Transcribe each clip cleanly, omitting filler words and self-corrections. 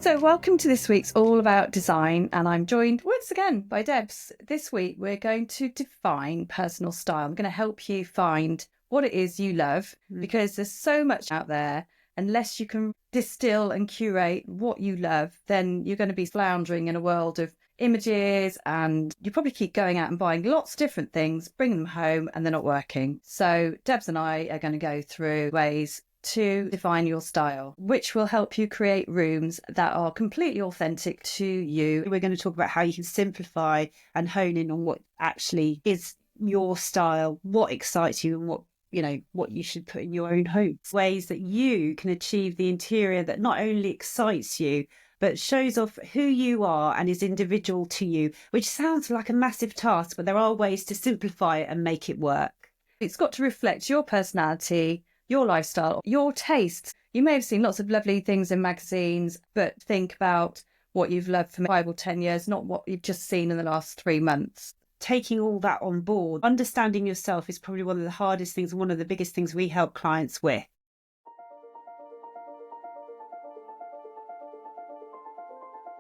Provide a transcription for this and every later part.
So welcome to this week's All About Design, and I'm joined once again by Debs. This week we're going to define personal style. I'm going to help you find what it is you love, because there's so much out there. Unless you can distill and curate what you love, then you're going to be floundering in a world of images, and you probably keep going out and buying lots of different things, bringing them home, and they're not working. So Debs and I are going to go through ways to define your style, which will help you create rooms that are completely authentic to you. We're going to talk about how you can simplify and hone in on what actually is your style, what excites you, and what you should put in your own home. Ways that you can achieve the interior that not only excites you, but shows off who you are and is individual to you, which sounds like a massive task, but there are ways to simplify it and make it work. It's got to reflect your personality, your lifestyle, your tastes. You may have seen lots of lovely things in magazines, but think about what you've loved for 5 or 10 years, not what you've just seen in the last 3 months. Taking all that on board, understanding yourself is probably one of the hardest things and one of the biggest things we help clients with.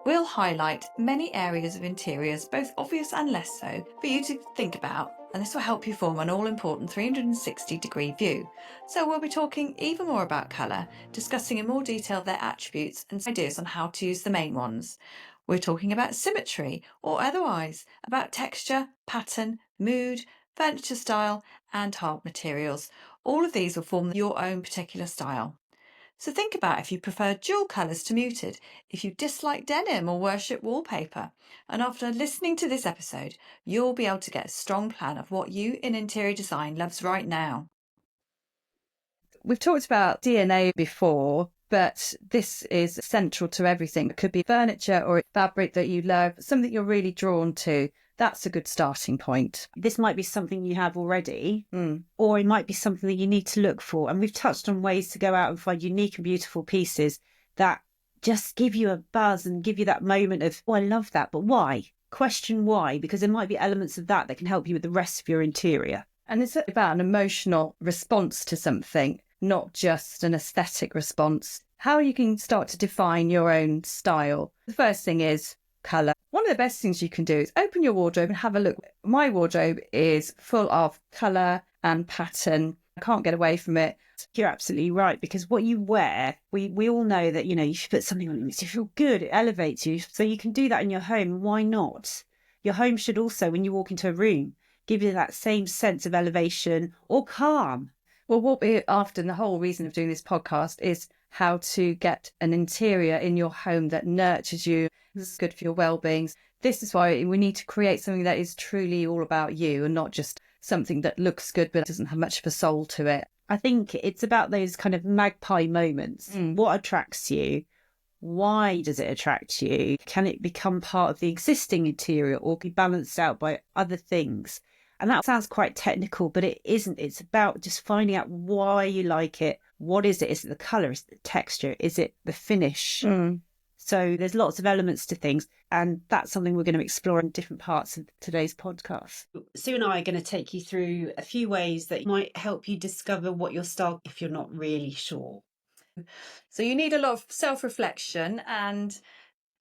We'll highlight many areas of interiors, both obvious and less so, for you to think about, and this will help you form an all-important 360-degree view. So we'll be talking even more about colour, discussing in more detail their attributes and ideas on how to use the main ones. We're talking about symmetry or otherwise, about texture, pattern, mood, furniture style and hard materials. All of these will form your own particular style. So think about if you prefer dual colours to muted, if you dislike denim or worship wallpaper. And after listening to this episode, you'll be able to get a strong plan of what you in interior design loves right now. We've talked about DNA before, but this is central to everything. It could be furniture or fabric that you love, something you're really drawn to. That's a good starting point. This might be something you have already, or it might be something that you need to look for. And we've touched on ways to go out and find unique and beautiful pieces that just give you a buzz and give you that moment of, oh, I love that, but why? Question why, because there might be elements of that can help you with the rest of your interior. And it's about an emotional response to something, not just an aesthetic response. How you can start to define your own style. The first thing is colour. One of the best things you can do is open your wardrobe and have a look. My wardrobe is full of colour and pattern. I can't get away from it. You're absolutely right, because what you wear, we all know that, you should put something on that makes you feel good. It elevates you. So you can do that in your home. Why not? Your home should also, when you walk into a room, give you that same sense of elevation or calm. Well, what we're after, and the whole reason of doing this podcast, is how to get an interior in your home that nurtures you, is good for your well-being. This is why we need to create something that is truly all about you and not just something that looks good but doesn't have much of a soul to it. I think it's about those kind of magpie moments. What attracts you? Why does it attract you? Can it become part of the existing interior or be balanced out by other things? And that sounds quite technical, but it isn't. It's about just finding out why you like it. What is it? Is it the colour? Is it the texture? Is it the finish? So there's lots of elements to things. And that's something we're going to explore in different parts of today's podcast. Sue and I are going to take you through a few ways that might help you discover what your style if you're not really sure. So you need a lot of self-reflection and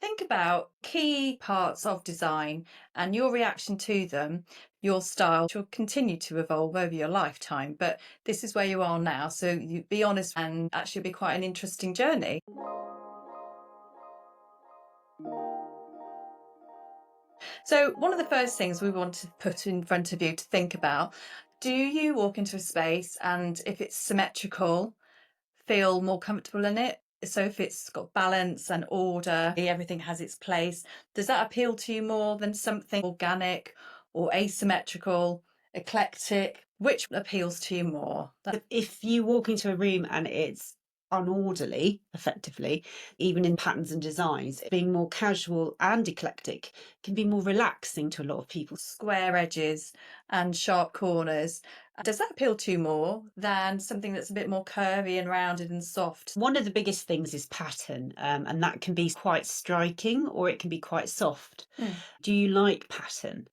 think about key parts of design and your reaction to them. Your style will continue to evolve over your lifetime, but this is where you are now. So you be honest, and actually be quite an interesting journey. So one of the first things we want to put in front of you to think about, do you walk into a space and if it's symmetrical, feel more comfortable in it? So if it's got balance and order, everything has its place, does that appeal to you more than something organic or asymmetrical, eclectic? Which appeals to you more? If you walk into a room and it's unorderly, effectively, even in patterns and designs, being more casual and eclectic can be more relaxing to a lot of people. Square edges and sharp corners. Does that appeal to you more than something that's a bit more curvy and rounded and soft? One of the biggest things is pattern, and that can be quite striking or it can be quite soft. Do you like pattern?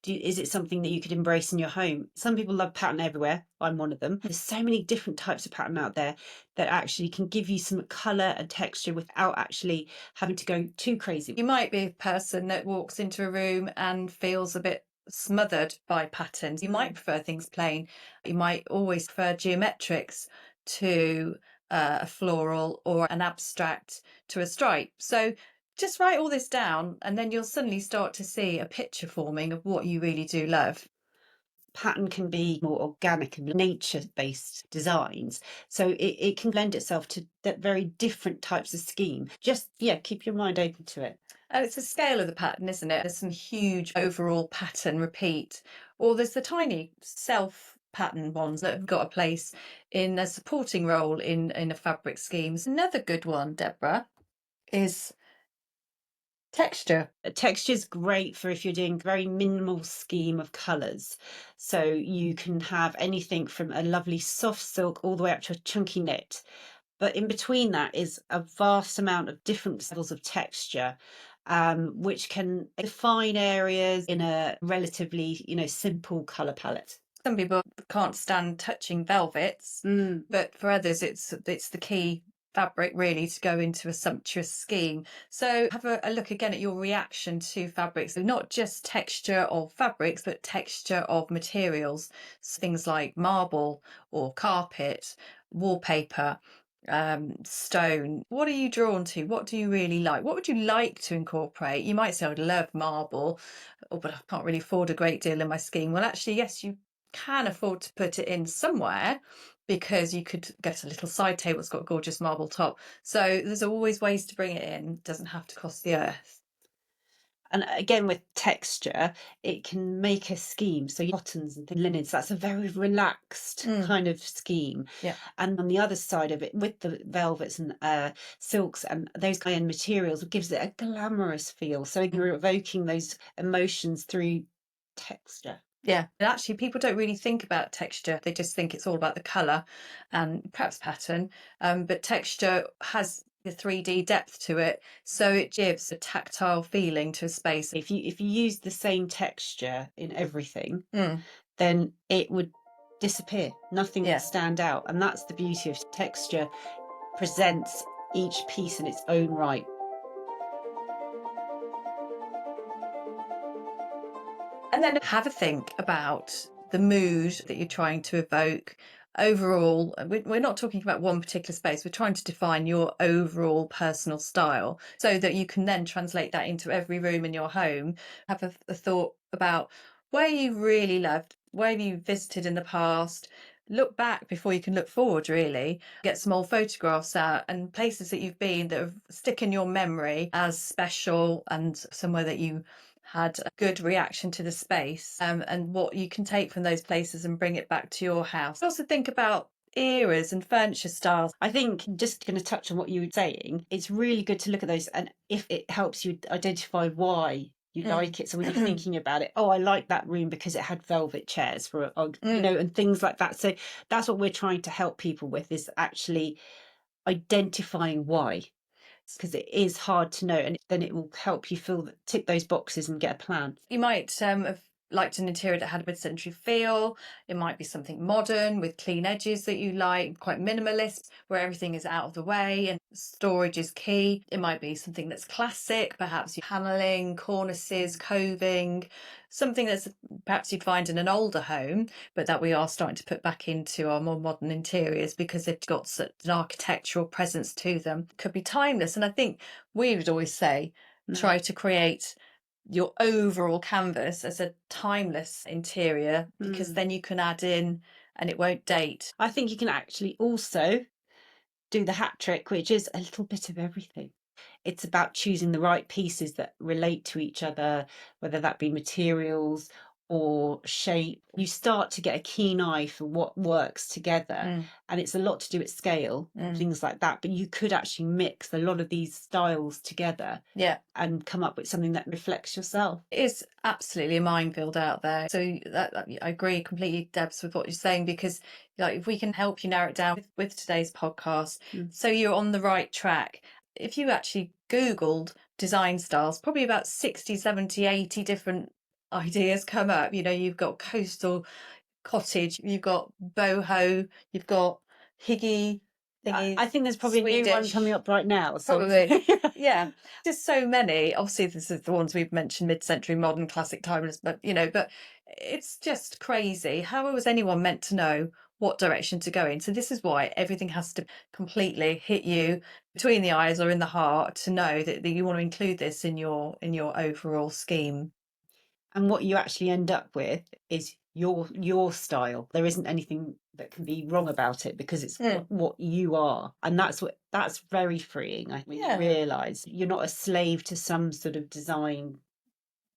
Is it something that you could embrace in your home? Some people love pattern everywhere. I'm one of them. There's so many different types of pattern out there that actually can give you some colour and texture without actually having to go too crazy. You might be a person that walks into a room and feels a bit smothered by patterns. You might prefer things plain. You might always prefer geometrics to a floral, or an abstract to a stripe. So just write all this down, and then you'll suddenly start to see a picture forming of what you really do love. Pattern can be more organic and nature-based designs, so it can lend itself to that very different types of scheme. Just keep your mind open to it. And it's the scale of the pattern, isn't it? There's some huge overall pattern repeat, or there's the tiny self pattern ones that have got a place in a supporting role in a fabric scheme. Another good one, Deborah, is texture. Texture is great for if you're doing a very minimal scheme of colours. So you can have anything from a lovely soft silk all the way up to a chunky knit. But in between that is a vast amount of different levels of texture, which can define areas in a relatively, simple colour palette. Some people can't stand touching velvets, but for others it's the key fabric really to go into a sumptuous scheme. So have a look again at your reaction to fabrics. So not just texture of fabrics, but texture of materials. So things like marble or carpet, wallpaper, stone. What are you drawn to? What do you really like? What would you like to incorporate? You might say, I'd love marble, but I can't really afford a great deal in my scheme. Well, actually, yes, you can afford to put it in somewhere, because you could get a little side table that's got a gorgeous marble top. So there's always ways to bring it in. It doesn't have to cost the earth. And again, with texture, it can make a scheme. So cottons and linens, that's a very relaxed kind of scheme. Yeah. And on the other side of it, with the velvets and silks and those kind of materials, it gives it a glamorous feel. So you're evoking those emotions through texture. Yeah, and actually people don't really think about texture. They just think it's all about the colour and perhaps pattern, but texture has the 3D depth to it, so it gives a tactile feeling to a space. If you use the same texture in everything, then it would disappear. Nothing would stand out, and that's the beauty of texture. Presents each piece in its own right. And then have a think about the mood that you're trying to evoke. Overall, we're not talking about one particular space. We're trying to define your overall personal style so that you can then translate that into every room in your home. Have a thought about where you really loved, where you visited in the past. Look back before you can look forward, really. Get some old photographs out and places that you've been that have stick in your memory as special, and somewhere that you had a good reaction to the space, and what you can take from those places and bring it back to your house. Also think about eras and furniture styles. I think, just going to touch on what you were saying, it's really good to look at those, and if it helps you identify why you like it. So when you're thinking about it, I like that room because it had velvet chairs for and things like that. So that's what we're trying to help people with, is actually identifying why, because it is hard to know, and then it will help you tick those boxes and get a plan. You might have liked an interior that had a mid-century feel. It might be something modern with clean edges that you like, quite minimalist, where everything is out of the way and storage is key. It might be something that's classic, perhaps paneling, cornices, coving, something that's perhaps you'd find in an older home, but that we are starting to put back into our more modern interiors because they've got such an architectural presence to them. Could be timeless. And I think we would always say, try to create your overall canvas as a timeless interior, because then you can add in and it won't date. I think you can actually also do the hat trick, which is a little bit of everything. It's about choosing the right pieces that relate to each other, whether that be materials or shape. You start to get a keen eye for what works together, and it's a lot to do with scale, things like that, but you could actually mix a lot of these styles together and come up with something that reflects yourself. It is absolutely a minefield out there. So I agree completely, Debs, with what you're saying, because if we can help you narrow it down with today's podcast, so you're on the right track. If you actually Googled design styles, probably about 60, 70, 80 different ideas come up. You know, you've got coastal cottage, you've got boho, you've got higgy thingies. I think there's probably a new one Swedish. coming up right now. So. Probably. Yeah. Just so many. Obviously, this is the ones we've mentioned, mid-century, modern, classic, timeless, but but it's just crazy. How was anyone meant to know what direction to go in? So this is why everything has to completely hit you between the eyes or in the heart to know that you want to include this in your overall scheme. And what you actually end up with is your style. There isn't anything that can be wrong about it because it's what you are. And that's very freeing. I mean, you realise you're not a slave to some sort of design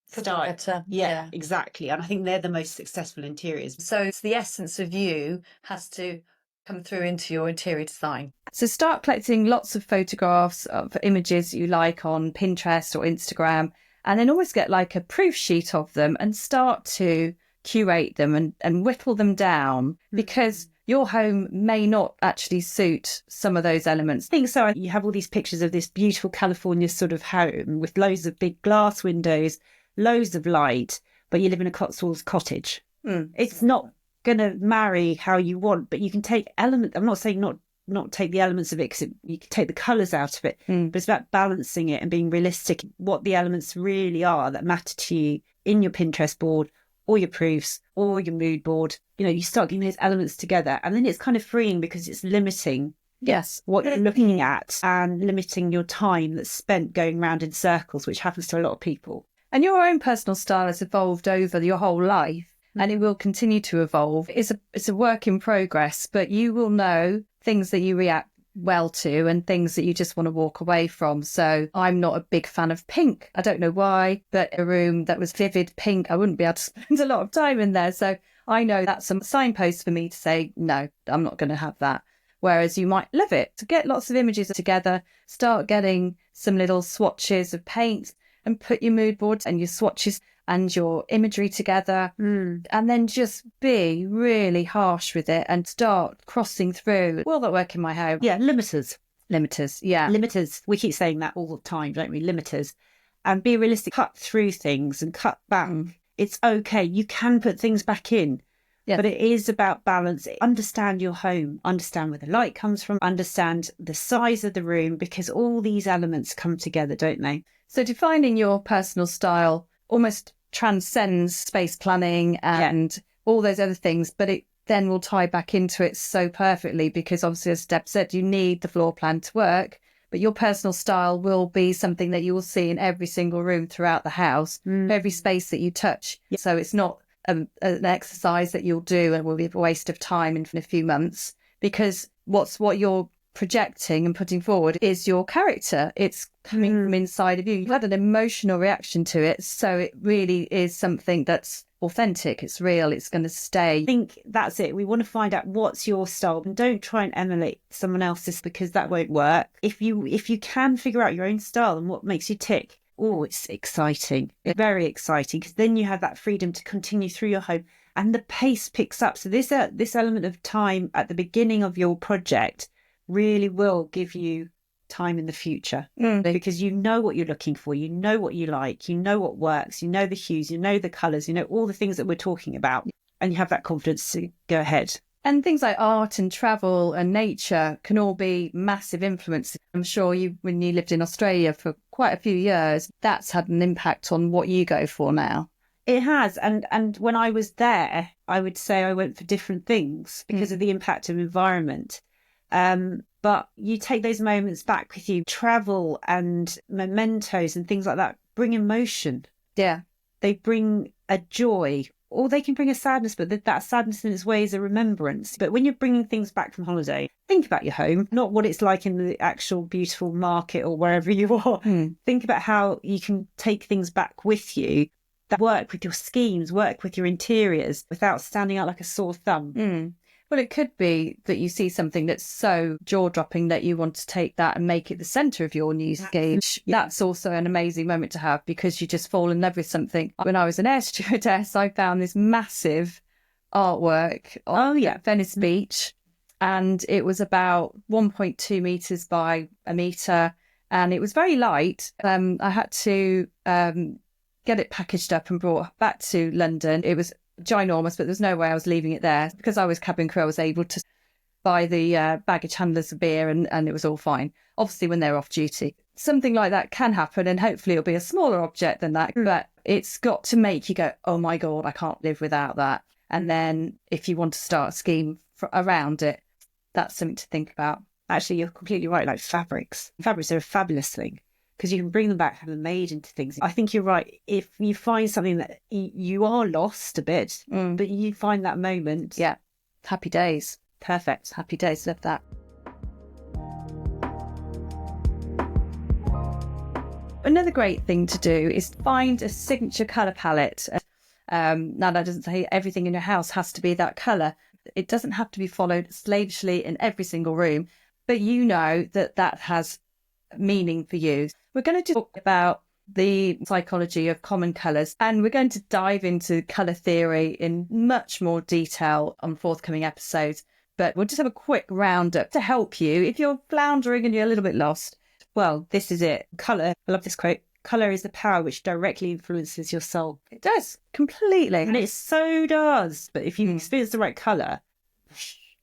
style. Yeah, exactly. And I think they're the most successful interiors. So it's the essence of you has to come through into your interior design. So start collecting lots of photographs of images you like on Pinterest or Instagram, and then always get like a proof sheet of them and start to curate them and whittle them down, because your home may not actually suit some of those elements. I think so. You have all these pictures of this beautiful California sort of home with loads of big glass windows, loads of light, but you live in a Cotswolds cottage. It's not going to marry how you want, but you can take elements. I'm not saying not take the elements of it, because you can take the colours out of it, but it's about balancing it and being realistic, what the elements really are that matter to you in your Pinterest board or your proofs or your mood board. You know, you start getting those elements together, and then it's kind of freeing because it's limiting what you're looking at and limiting your time that's spent going round in circles, which happens to a lot of people. And your own personal style has evolved over your whole life, and it will continue to evolve. It's a work in progress, but you will know things that you react well to and things that you just want to walk away from. So I'm not a big fan of pink. I don't know why, but a room that was vivid pink, I wouldn't be able to spend a lot of time in there. So I know that's a signpost for me to say, no, I'm not going to have that. Whereas you might love it. To get lots of images together, start getting some little swatches of paint and put your mood boards and your swatches and your imagery together, and then just be really harsh with it and start crossing through. Will that work in my home? Yeah, limiters. Yeah. Limiters. We keep saying that all the time, don't we? Limiters. And be realistic. Cut through things and cut back. It's okay. You can put things back in. But it is about balance. Understand your home, understand where the light comes from, understand the size of the room, because all these elements come together, don't they? So defining your personal style almost transcends space planning and all those other things, but it then will tie back into it so perfectly, because obviously, as Deb said, you need the floor plan to work, but your personal style will be something that you will see in every single room throughout the house, every space that you touch. So it's not an exercise that you'll do and will be a waste of time in a few months, because what you're projecting and putting forward is your character. It's coming from inside of you. You've had an emotional reaction to it, so it really is something that's authentic. It's real. It's going to stay. I think that's it. We want to find out what's your style, and don't try and emulate someone else's, because that won't work. If you can figure out your own style and what makes you tick, it's exciting. It's very exciting, because then you have that freedom to continue through your home, and the pace picks up. So this element of time at the beginning of your project really will give you time in the future, because you know what you're looking for, you know what you like, you know what works, you know the hues, you know the colours, you know all the things that we're talking about, and you have that confidence to go ahead. And things like art and travel and nature can all be massive influences. I'm sure when you lived in Australia for quite a few years, that's had an impact on what you go for now. It has. And when I was there, I would say I went for different things because of the impact of environment. But you take those moments back with you. Travel and mementos and things like that bring emotion. Yeah. They bring a joy, or they can bring a sadness, but that sadness in its way is a remembrance. But when you're bringing things back from holiday, think about your home, not what it's like in the actual beautiful market or wherever you are. Think about how you can take things back with you that work with your schemes, work with your interiors without standing out like a sore thumb. Well, it could be that you see something that's so jaw-dropping that you want to take that and make it the centre of your new scheme. That's also an amazing moment to have, because you just fall in love with something. When I was an air stewardess, I found this massive artwork on Venice Beach, and it was about 1.2 metres by a metre, and it was very light. I had to get it packaged up and brought back to London. It was ginormous, but there's no way I was leaving it there. Because I was cabin crew, I was able to buy the baggage handlers a beer and it was all fine. Obviously, when they're off duty. Something like that can happen, and hopefully it'll be a smaller object than that. But it's got to make you go, oh my God, I can't live without that. And then if you want to start a scheme around it, that's something to think about. Actually, you're completely right. Like fabrics. Fabrics are a fabulous thing because you can bring them back, have them made into things. I think you're right. If you find something that you are lost a bit, but you find that moment. Yeah. Happy days. Perfect. Happy days. Love that. Another great thing to do is find a signature colour palette. Now, that doesn't say everything in your house has to be that colour. It doesn't have to be followed slavishly in every single room, but you know that has meaning for you. We're going to talk about the psychology of common colours, and we're going to dive into colour theory in much more detail on forthcoming episodes. But we'll just have a quick roundup to help you if you're floundering and you're a little bit lost. Well, this is it. Colour. I love this quote. Colour is the power which directly influences your soul. It does, completely. And it so does. But if you experience the right colour,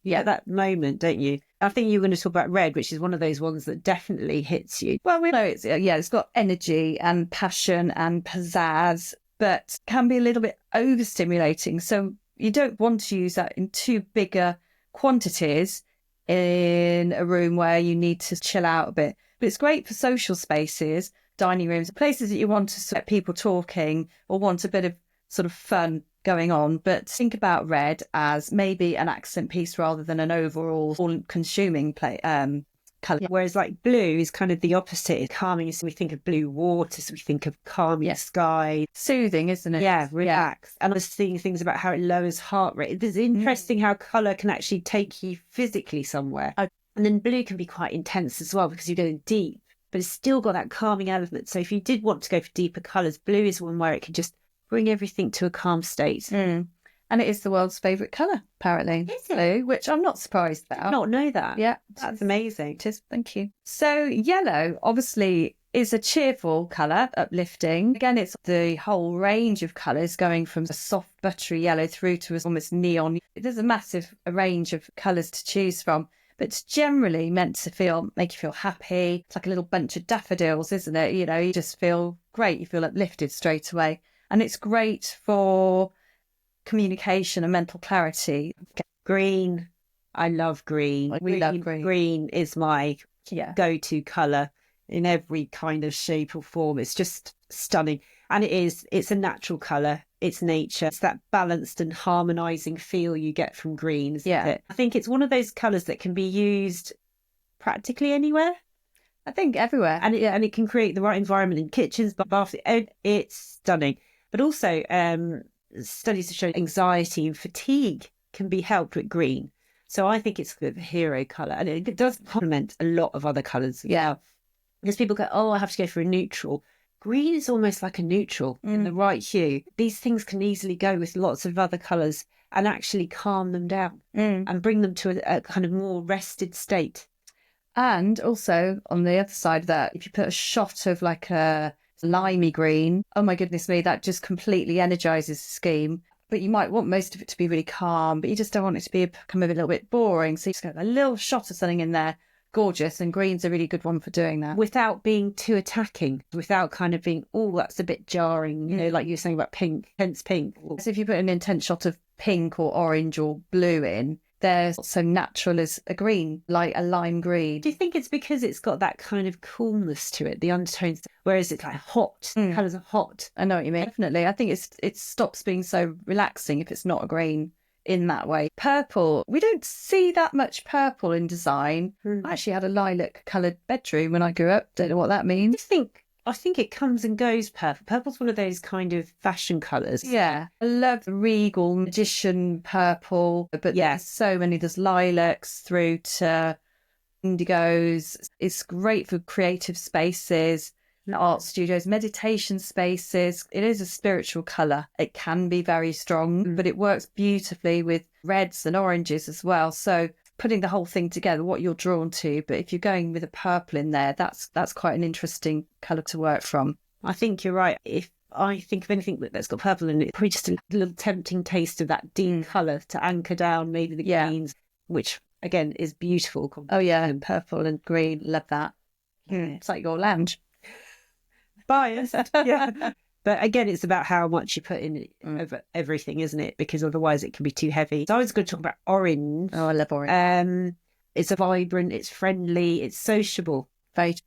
at that moment, don't you? I think you were going to talk about red, which is one of those ones that definitely hits you. Well, we know it's got energy and passion and pizzazz, but can be a little bit overstimulating. So you don't want to use that in too bigger quantities in a room where you need to chill out a bit. But it's great for social spaces, dining rooms, places that you want to get people talking or want a bit of sort of fun going on. But think about red as maybe an accent piece rather than an overall all-consuming colour. Yeah. Whereas like blue is kind of the opposite. It's calming. So we think of blue water, so we think of calming sky. Soothing, isn't it? Yeah, relax. And I was seeing things about how it lowers heart rate. It's interesting how colour can actually take you physically somewhere. And then blue can be quite intense as well because you're going deep, but it's still got that calming element. So if you did want to go for deeper colours, blue is one where it can just bring everything to a calm state. And it is the world's favourite colour, apparently. Is it? Blue, which I'm not surprised about. I did not know that. Yeah. That's amazing. It is, thank you. So yellow, obviously, is a cheerful colour, uplifting. Again, it's the whole range of colours going from a soft, buttery yellow through to almost neon. There's a massive range of colours to choose from. But it's generally meant to make you feel happy. It's like a little bunch of daffodils, isn't it? You know, you just feel great. You feel uplifted straight away. And it's great for communication and mental clarity. Green. I love green. We love green. Green is my go-to colour in every kind of shape or form. It's just stunning. And it's a natural colour. It's nature. It's that balanced and harmonising feel you get from green. I think it's one of those colours that can be used practically anywhere. I think everywhere. And it can create the right environment in kitchens, baths. It's stunning. But also, studies have shown anxiety and fatigue can be helped with green. So I think it's the hero colour. And it does complement a lot of other colours. Yeah. Because people go, I have to go for a neutral. Green is almost like a neutral in the right hue. These things can easily go with lots of other colours and actually calm them down and bring them to a kind of more rested state. And also, on the other side of that, if you put a shot of like a limey green, oh my goodness me, that just completely energises the scheme. But you might want most of it to be really calm, but you just don't want it to become a little bit boring. So you just get a little shot of something in there. Gorgeous, and green's a really good one for doing that. Without being too attacking, without kind of being, that's a bit jarring, you know, like you were saying about pink, hence pink. So if you put an intense shot of pink or orange or blue in, they're so natural as a green, like a lime green. Do you think it's because it's got that kind of coolness to it, the undertones, whereas it's like hot, colours are hot? I know what you mean. Definitely. I think it stops being so relaxing if it's not a green in that way. Purple, we don't see that much purple in design. I actually had a lilac coloured bedroom when I grew up. Don't know what that means. I think it comes and goes, purple. Purple's one of those kind of fashion colours. Yeah. I love the regal magician purple, but there's so many. There's lilacs through to indigos. It's great for creative spaces, art studios, meditation spaces. It is a spiritual colour. It can be very strong, but it works beautifully with reds and oranges as well. So putting the whole thing together, what you're drawn to. But if you're going with a purple in there, that's quite an interesting colour to work from. I think you're right. If I think of anything that's got purple in it, probably just a little tempting taste of that deep colour to anchor down maybe the greens, which again is beautiful. Oh yeah, and purple and green, love that. It's like your lounge. Biased, yeah. But again, it's about how much you put in everything, isn't it? Because otherwise it can be too heavy. So I was going to talk about orange. Oh, I love orange. It's vibrant, it's friendly, it's sociable.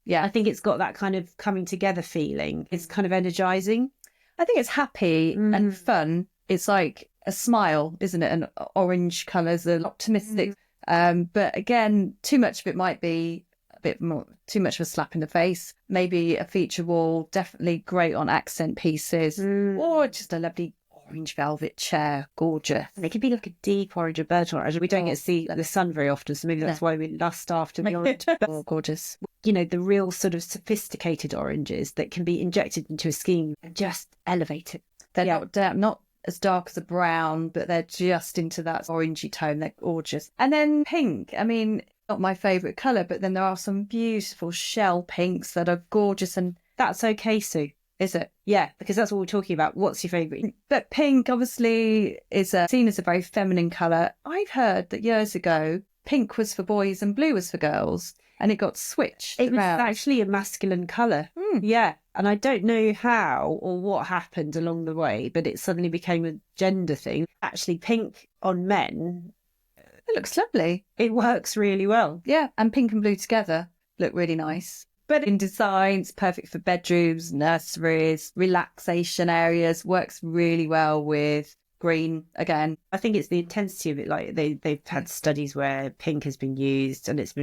Yeah. I think it's got that kind of coming together feeling. It's kind of energizing. I think it's happy and fun. It's like a smile, isn't it? And orange colours are optimistic. But again, too much of it might be a bit more, too much of a slap in the face. Maybe a feature wall, definitely great on accent pieces, or just a lovely orange velvet chair, gorgeous. And it could be like a deep orange or burnt orange. We don't get to see the sun very often, so maybe that's why we lust after the orange. Oh, gorgeous. You know, the real sort of sophisticated oranges that can be injected into a scheme and just elevate it. They're not as dark as a brown, but they're just into that orangey tone. They're gorgeous. And then pink. I mean, not my favourite colour, but then there are some beautiful shell pinks that are gorgeous. And that's okay, Sue. Is it? Yeah, because that's what we're talking about. What's your favourite? But pink obviously is seen as a very feminine colour. I've heard that years ago, pink was for boys and blue was for girls, and it got switched. It was actually a masculine colour. Yeah, and I don't know how or what happened along the way, but it suddenly became a gender thing. Actually, pink on men, it looks lovely. It works really well. Yeah, and pink and blue together look really nice. But in design, it's perfect for bedrooms, nurseries, relaxation areas, works really well with green again. I think it's the intensity of it. Like they've had studies where pink has been used and it's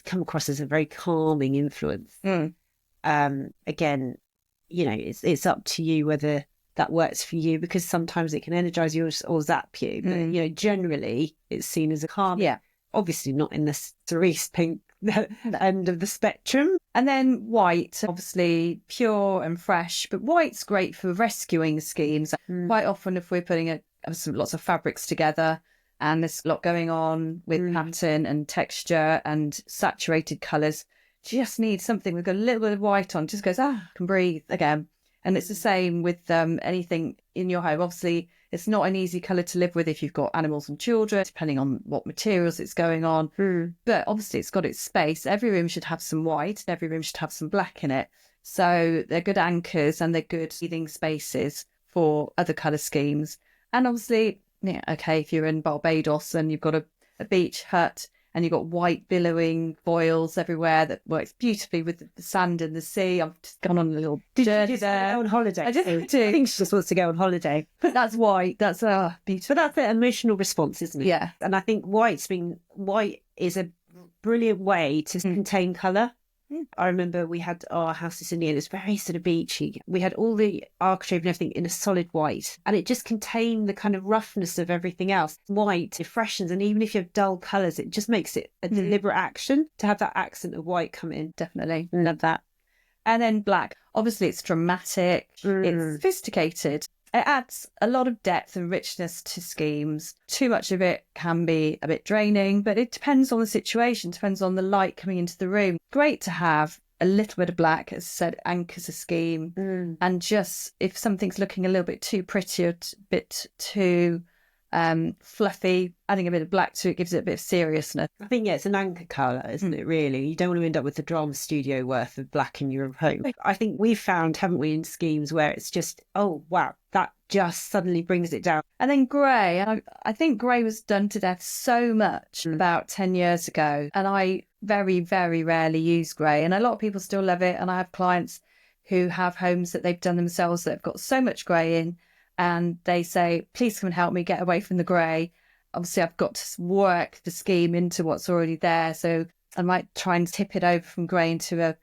come across as a very calming influence. Again, you know, it's up to you whether that works for you, because sometimes it can energize you or zap you. But, you know, generally it's seen as a calm. Yeah. Obviously not in the cerise pink end of the spectrum. And then white, obviously pure and fresh, but white's great for rescuing schemes. Quite often if we're putting lots of fabrics together and there's a lot going on with pattern and texture and saturated colours, just need something with a little bit of white on, just goes, can breathe again. And it's the same with anything in your home. Obviously, it's not an easy colour to live with if you've got animals and children, depending on what materials it's going on. But obviously, it's got its space. Every room should have some white and every room should have some black in it. So they're good anchors and they're good breathing spaces for other colour schemes. And obviously, yeah, okay, if you're in Barbados and you've got a beach hut and you've got white billowing foils everywhere, that works beautifully with the sand and the sea. I've just gone on a little journey there. Go on holiday. I just I think she just wants to go on holiday. But that's white. That's beautiful. But that's the emotional response, isn't it? Yeah. And I think white is a brilliant way to contain colour. I remember we had our house in Sydney and it was very sort of beachy. We had all the architrave and everything in a solid white, and it just contained the kind of roughness of everything else. White, it freshens, and even if you have dull colours, it just makes it a deliberate action to have that accent of white come in. Definitely. Love that. And then black. Obviously, it's dramatic. It's sophisticated. It adds a lot of depth and richness to schemes. Too much of it can be a bit draining, but it depends on the situation, depends on the light coming into the room. Great to have a little bit of black, as I said, anchors a scheme. And just if something's looking a little bit too pretty or a bit too fluffy, adding a bit of black to it gives it a bit of seriousness. I think, yeah, it's an anchor colour, isn't it, really? You don't want to end up with the drama studio worth of black in your home. I think we've found, haven't we, in schemes where it's just, oh, wow, that just suddenly brings it down. And then grey. I think grey was done to death so much about 10 years ago. And I very, very rarely use grey. And a lot of people still love it. And I have clients who have homes that they've done themselves that have got so much grey in. And they say, please come and help me get away from the grey. Obviously, I've got to work the scheme into what's already there. So I might try and tip it over from grey into a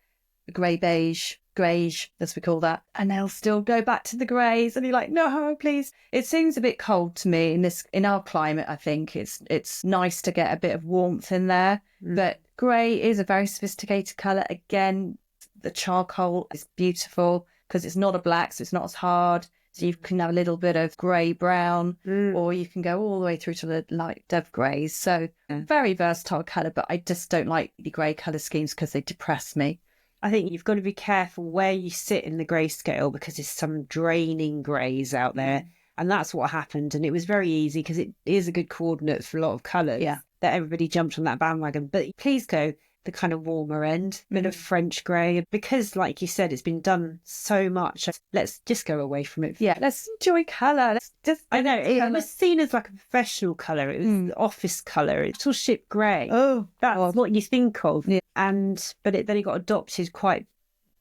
grey beige, as we call that. And they'll still go back to the greys. And you're like, no, please. It seems a bit cold to me in our climate. I think it's nice to get a bit of warmth in there. But grey is a very sophisticated colour. Again, the charcoal is beautiful because it's not a black, so it's not as hard. So you can have a little bit of grey brown, or you can go all the way through to the light dove greys. So very versatile colour, but I just don't like the grey colour schemes because they depress me. I think you've got to be careful where you sit in the grayscale, because there's some draining greys out there. And that's what happened. And it was very easy because it is a good coordinate for a lot of colours. Yeah. That everybody jumped on that bandwagon. But please go the kind of warmer end, bit of French grey, because like you said, it's been done so much. Let's just go away from it. Yeah, let's enjoy colour. Let's just. I know it was seen as like a professional colour. It was the office colour. It's all ship grey. Oh, that's what you think of. Yeah. But then it got adopted quite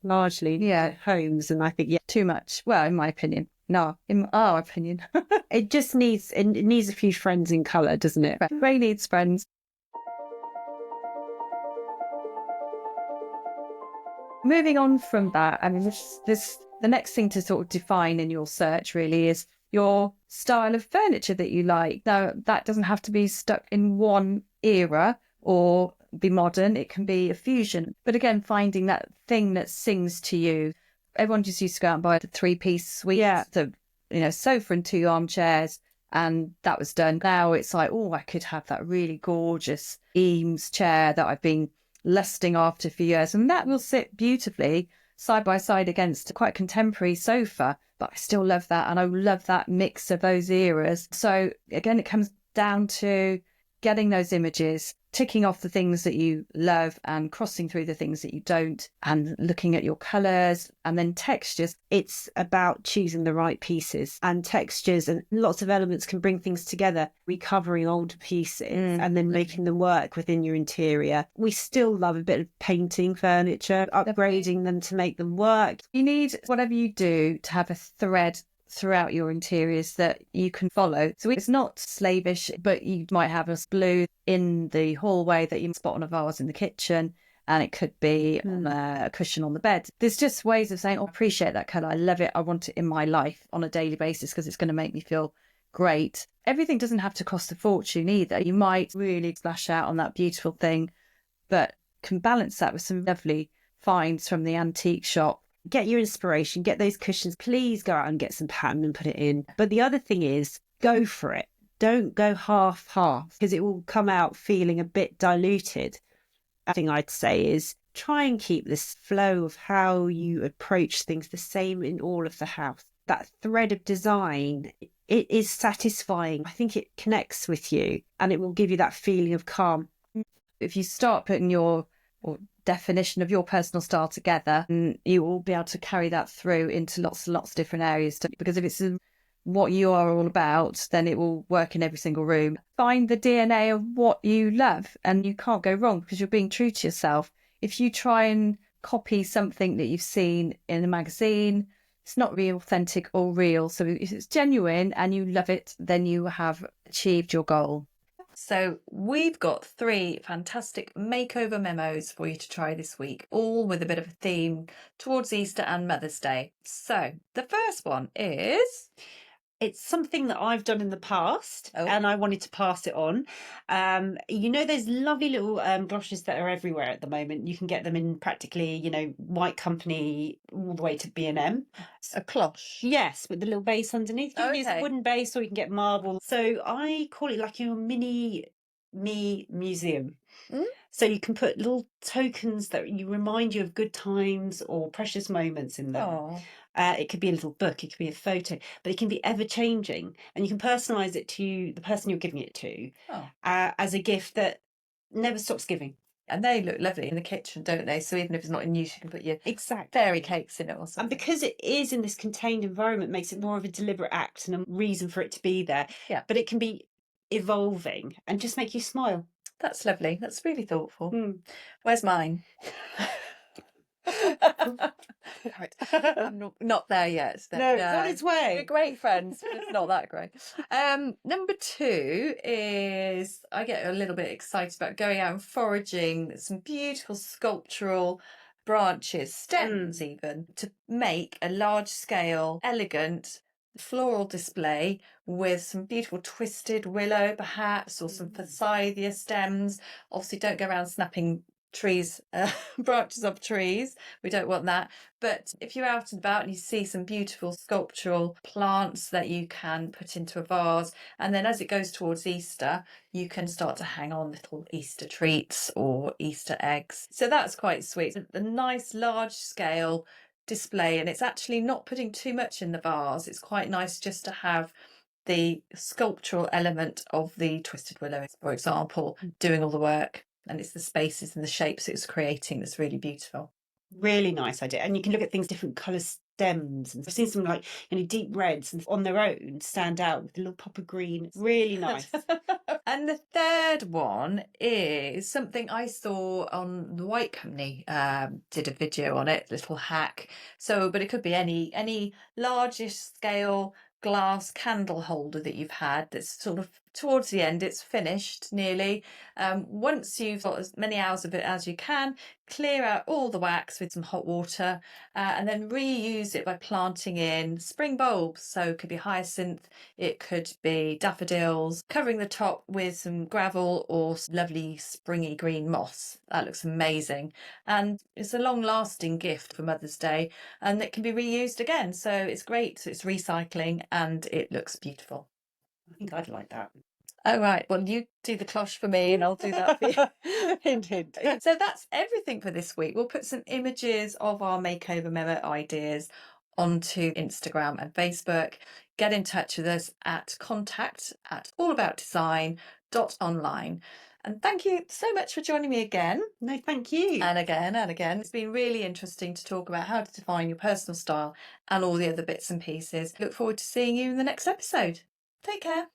largely at homes, and I think too much. Well, in my opinion. No, in our opinion. it just needs a few friends in colour, doesn't it? Grey needs friends. Moving on from that, I mean, this the next thing to sort of define in your search really is your style of furniture that you like. Now, that doesn't have to be stuck in one era or be modern. It can be a fusion. But again, finding that thing that sings to you. Everyone just used to go out and buy the 3-piece suite, the sofa and 2 armchairs, and that was done. Now it's like, oh, I could have that really gorgeous Eames chair that I've been lusting after for years, and that will sit beautifully side by side against a quite contemporary sofa. But I still love that, and I love that mix of those eras. So again, it comes down to getting those images, ticking off the things that you love and crossing through the things that you don't, and looking at your colours and then textures. It's about choosing the right pieces and textures, and lots of elements can bring things together, recovering older pieces and then making them work within your interior. We still love a bit of painting furniture, upgrading them to make them work. You need, whatever you do, to have a thread throughout your interiors that you can follow. So it's not slavish, but you might have a blue in the hallway that you spot on a vase in the kitchen, and it could be on a cushion on the bed. There's just ways of saying, I appreciate that colour, I love it, I want it in my life on a daily basis because it's going to make me feel great. Everything doesn't have to cost a fortune either. You might really splash out on that beautiful thing, but can balance that with some lovely finds from the antique shop. Get your inspiration, get those cushions. Please go out and get some pattern and put it in. But the other thing is, go for it. Don't go half, because it will come out feeling a bit diluted. The thing I'd say is try and keep this flow of how you approach things the same in all of the house. That thread of design, it is satisfying. I think it connects with you and it will give you that feeling of calm. If you start putting your definition of your personal style together, you will be able to carry that through into lots and lots of different areas. Because if it's what you are all about, then it will work in every single room. Find the DNA of what you love, and you can't go wrong because you're being true to yourself. If you try and copy something that you've seen in a magazine, it's not really authentic or real. So if it's genuine and you love it, then you have achieved your goal. So we've got 3 fantastic makeover memos for you to try this week, all with a bit of a theme towards Easter and Mother's Day. So the first one is... It's something that I've done in the past and I wanted to pass it on. There's lovely little brushes that are everywhere at the moment. You can get them in practically, White Company all the way to B&M. A cloche. Yes, with the little base underneath. You can use a wooden base or you can get marble. So I call it like your mini me museum. So you can put little tokens that you remind you of good times or precious moments in them. It could be a little book, it could be a photo, but it can be ever changing, and you can personalise it to the person you're giving it to as a gift that never stops giving. And they look lovely in the kitchen, don't they? So even if it's not in use, you can put your fairy cakes in it or something. And because it is in this contained environment, makes it more of a deliberate act and a reason for it to be there. Yeah. But it can be evolving and just make you smile. That's lovely. That's really thoughtful. Where's mine? Right. I'm not there yet. No, it's on its way. We're great friends, but it's not that great. Number 2 is I get a little bit excited about going out and foraging some beautiful sculptural branches, stems even, to make a large scale, elegant floral display with some beautiful twisted willow perhaps, or some forsythia stems. Obviously don't go around snapping trees, branches of trees. We don't want that. But if you're out and about and you see some beautiful sculptural plants that you can put into a vase, and then as it goes towards Easter, you can start to hang on little Easter treats or Easter eggs. So that's quite sweet. A nice large scale display, and it's actually not putting too much in the vase. It's quite nice just to have the sculptural element of the twisted willow, for example, doing all the work. And it's the spaces and the shapes it's creating that's really beautiful. Really nice idea. And you can look at things, different colour stems. And I've seen some like, deep reds and on their own stand out with a little pop of green. It's really nice. And the third one is something I saw on the White Company, did a video on it, little hack. So, but it could be any largest scale glass candle holder that you've had that's sort of towards the end, it's finished nearly. Once you've got as many hours of it as you can, clear out all the wax with some hot water, and then reuse it by planting in spring bulbs. So it could be hyacinth, it could be daffodils, covering the top with some gravel or lovely springy green moss. That looks amazing. And it's a long lasting gift for Mother's Day, and it can be reused again. So it's great. It's recycling and it looks beautiful. I think I'd like that. Oh, right. Well, you do the cloche for me and I'll do that for you. Hint, hint. So that's everything for this week. We'll put some images of our makeover memo ideas onto Instagram and Facebook. Get in touch with us at contact@allaboutdesign.online. And thank you so much for joining me again. No, thank you. And again and again. It's been really interesting to talk about how to define your personal style and all the other bits and pieces. Look forward to seeing you in the next episode. Take care.